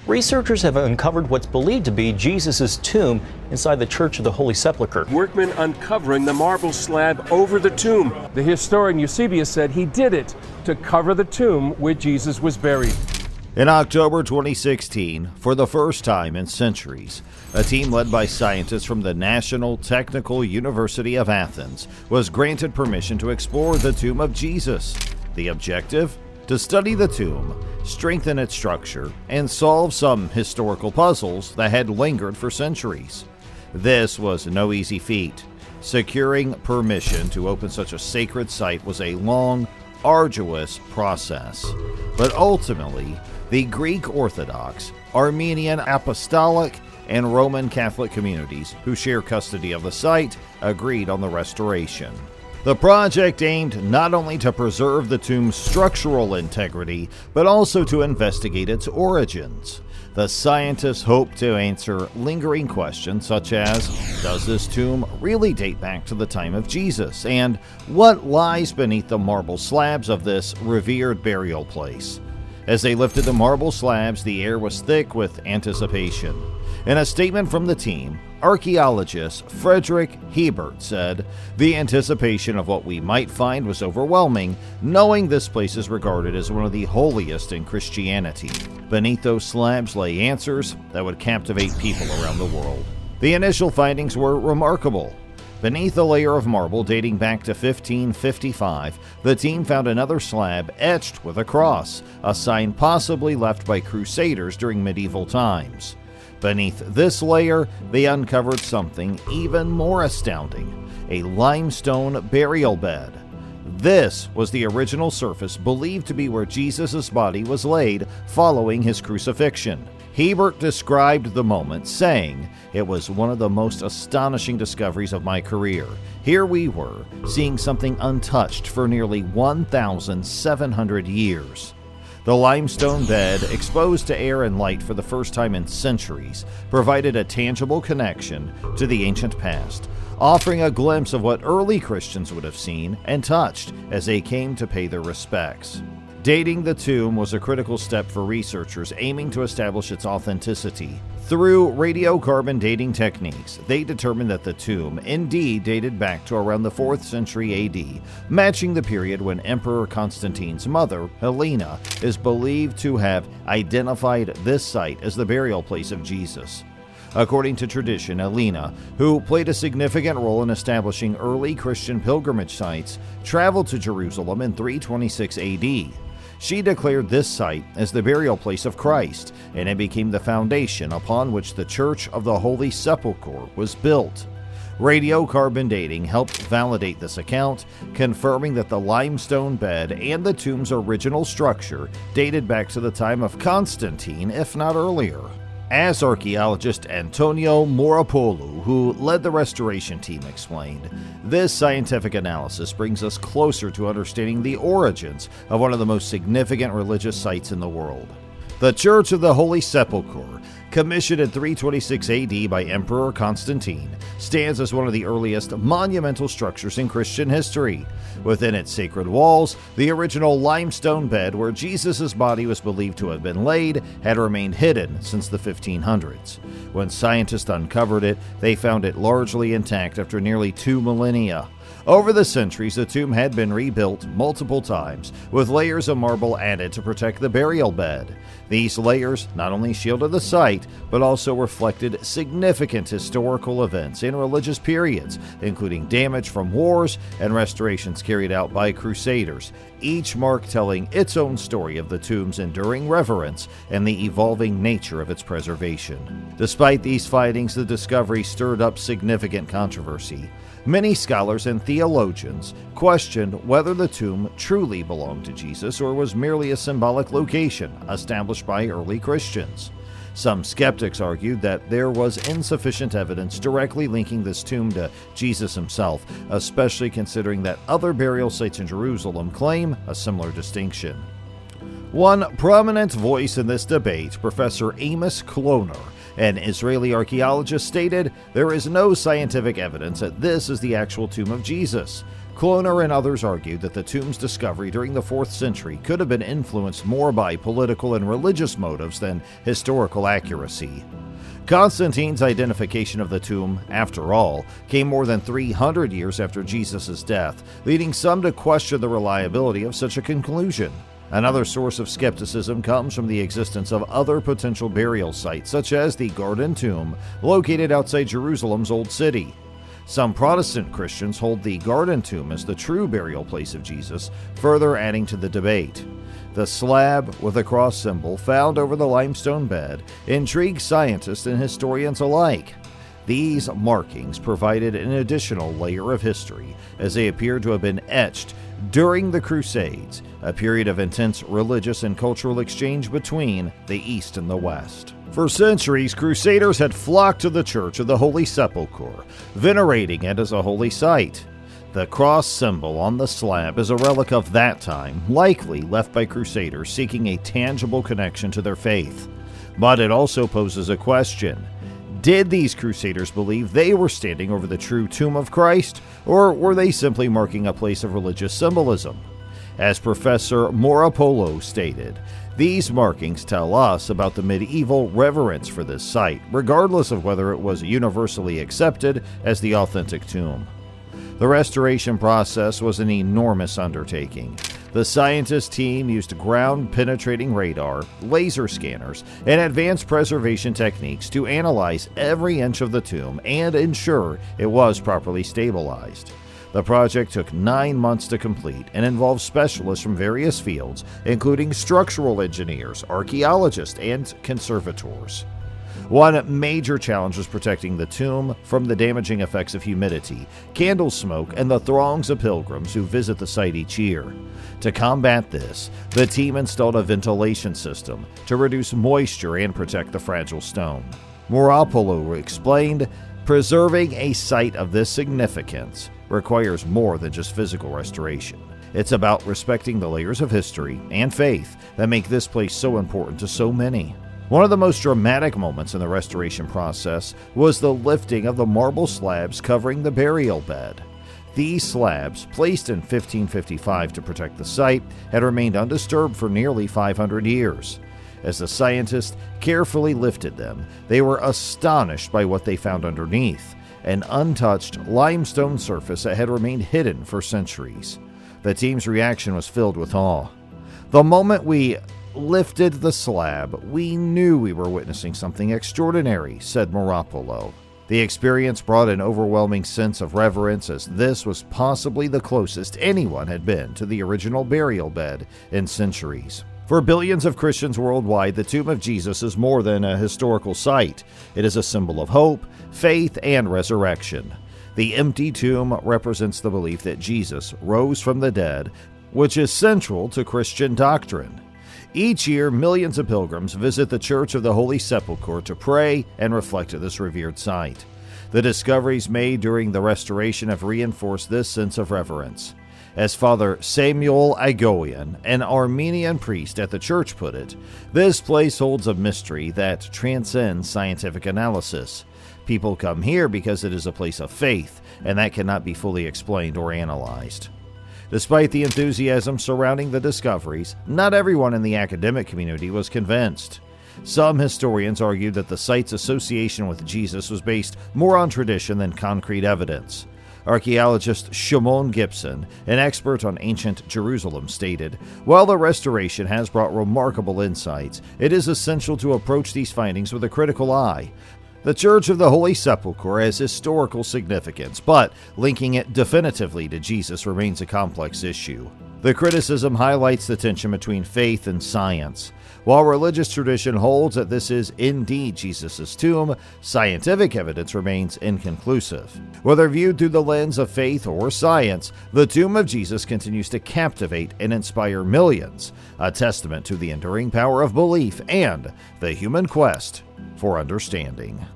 researchers have uncovered what's believed to be Jesus' tomb inside the Church of the Holy Sepulchre. Workmen uncovering the marble slab over the tomb. The historian Eusebius said he did it to cover the tomb where Jesus was buried. In October 2016, for the first time in centuries, a team led by scientists from the National Technical University of Athens was granted permission to explore the tomb of Jesus. The objective? To study the tomb, strengthen its structure, and solve some historical puzzles that had lingered for centuries. This was no easy feat. Securing permission to open such a sacred site was a long, arduous process. But ultimately, the Greek Orthodox, Armenian Apostolic, and Roman Catholic communities who share custody of the site agreed on the restoration. The project aimed not only to preserve the tomb's structural integrity, but also to investigate its origins. The scientists hope to answer lingering questions such as, does this tomb really date back to the time of Jesus? And what lies beneath the marble slabs of this revered burial place? As they lifted the marble slabs, the air was thick with anticipation. In a statement from the team, archaeologist Frederick Hebert said, "The anticipation of what we might find was overwhelming, knowing this place is regarded as one of the holiest in Christianity. Beneath those slabs lay answers that would captivate people around the world." The initial findings were remarkable. Beneath a layer of marble dating back to 1555, the team found another slab etched with a cross, a sign possibly left by crusaders during medieval times. Beneath this layer, they uncovered something even more astounding, a limestone burial bed. This was the original surface believed to be where Jesus' body was laid following his crucifixion. Hebert described the moment, saying, "It was one of the most astonishing discoveries of my career. Here we were, seeing something untouched for nearly 1,700 years." The limestone bed, exposed to air and light for the first time in centuries, provided a tangible connection to the ancient past, offering a glimpse of what early Christians would have seen and touched as they came to pay their respects. Dating the tomb was a critical step for researchers aiming to establish its authenticity. Through radiocarbon dating techniques, they determined that the tomb indeed dated back to around the 4th century AD, matching the period when Emperor Constantine's mother, Helena, is believed to have identified this site as the burial place of Jesus. According to tradition, Helena, who played a significant role in establishing early Christian pilgrimage sites, traveled to Jerusalem in 326 AD. She declared this site as the burial place of Christ, and it became the foundation upon which the Church of the Holy Sepulchre was built. Radiocarbon dating helped validate this account, confirming that the limestone bed and the tomb's original structure dated back to the time of Constantine, if not earlier. As archaeologist Antonio Moropoulou, who led the restoration team, explained, this scientific analysis brings us closer to understanding the origins of one of the most significant religious sites in the world. The Church of the Holy Sepulchre, commissioned in 326 AD by Emperor Constantine, stands as one of the earliest monumental structures in Christian history. Within its sacred walls, the original limestone bed where Jesus' body was believed to have been laid had remained hidden since the 1500s. When scientists uncovered it, they found it largely intact after nearly 2 millennia. Over the centuries, the tomb had been rebuilt multiple times, with layers of marble added to protect the burial bed. These layers not only shielded the site, but also reflected significant historical events and religious periods, including damage from wars and restorations carried out by crusaders, each mark telling its own story of the tomb's enduring reverence and the evolving nature of its preservation. Despite these findings, the discovery stirred up significant controversy. Many scholars and theologians questioned whether the tomb truly belonged to Jesus or was merely a symbolic location established by early Christians. Some skeptics argued that there was insufficient evidence directly linking this tomb to Jesus himself, especially considering that other burial sites in Jerusalem claim a similar distinction. One prominent voice in this debate, Professor Amos Kloner, an Israeli archaeologist, stated, "There is no scientific evidence that this is the actual tomb of Jesus. Kloner and others argued that the tomb's discovery during the 4th century could have been influenced more by political and religious motives than historical accuracy. Constantine's identification of the tomb, after all, came more than 300 years after Jesus' death, leading some to question the reliability of such a conclusion. Another source of skepticism comes from the existence of other potential burial sites, such as the Garden Tomb, located outside Jerusalem's Old City. Some Protestant Christians hold the Garden Tomb as the true burial place of Jesus, further adding to the debate. The slab with a cross symbol found over the limestone bed intrigues scientists and historians alike. These markings provided an additional layer of history, as they appear to have been etched during the Crusades, a period of intense religious and cultural exchange between the East and the West. For centuries, Crusaders had flocked to the Church of the Holy Sepulchre, venerating it as a holy site. The cross symbol on the slab is a relic of that time, likely left by Crusaders seeking a tangible connection to their faith. But it also poses a question. Did these Crusaders believe they were standing over the true tomb of Christ, or were they simply marking a place of religious symbolism? As Professor Morapolo stated, these markings tell us about the medieval reverence for this site, regardless of whether it was universally accepted as the authentic tomb. The restoration process was an enormous undertaking. The scientist team used ground-penetrating radar, laser scanners, and advanced preservation techniques to analyze every inch of the tomb and ensure it was properly stabilized. The project took 9 months to complete and involved specialists from various fields, including structural engineers, archaeologists, and conservators. One major challenge was protecting the tomb from the damaging effects of humidity, candle smoke, and the throngs of pilgrims who visit the site each year. To combat this, the team installed a ventilation system to reduce moisture and protect the fragile stone. Morapolo explained, preserving a site of this significance requires more than just physical restoration. It's about respecting the layers of history and faith that make this place so important to so many. One of the most dramatic moments in the restoration process was the lifting of the marble slabs covering the burial bed. These slabs, placed in 1555 to protect the site, had remained undisturbed for nearly 500 years. As the scientists carefully lifted them, they were astonished by what they found underneath, an untouched limestone surface that had remained hidden for centuries. The team's reaction was filled with awe. The moment we lifted the slab, we knew we were witnessing something extraordinary, said Morapolo. The experience brought an overwhelming sense of reverence, as this was possibly the closest anyone had been to the original burial bed in centuries. For billions of Christians worldwide, the tomb of Jesus is more than a historical site. It is a symbol of hope, faith, and resurrection. The empty tomb represents the belief that Jesus rose from the dead, which is central to Christian doctrine. Each year, millions of pilgrims visit the Church of the Holy Sepulchre to pray and reflect at this revered site. The discoveries made during the restoration have reinforced this sense of reverence. As Father Samuel Agoyan, an Armenian priest at the church, put it, this place holds a mystery that transcends scientific analysis. People come here because it is a place of faith, and that cannot be fully explained or analyzed. Despite the enthusiasm surrounding the discoveries, not everyone in the academic community was convinced. Some historians argued that the site's association with Jesus was based more on tradition than concrete evidence. Archaeologist Shimon Gibson, an expert on ancient Jerusalem, stated, "While the restoration has brought remarkable insights, it is essential to approach these findings with a critical eye. The Church of the Holy Sepulchre has historical significance, but linking it definitively to Jesus remains a complex issue." The criticism highlights the tension between faith and science. While religious tradition holds that this is indeed Jesus' tomb, scientific evidence remains inconclusive. Whether viewed through the lens of faith or science, the tomb of Jesus continues to captivate and inspire millions, a testament to the enduring power of belief and the human quest for understanding.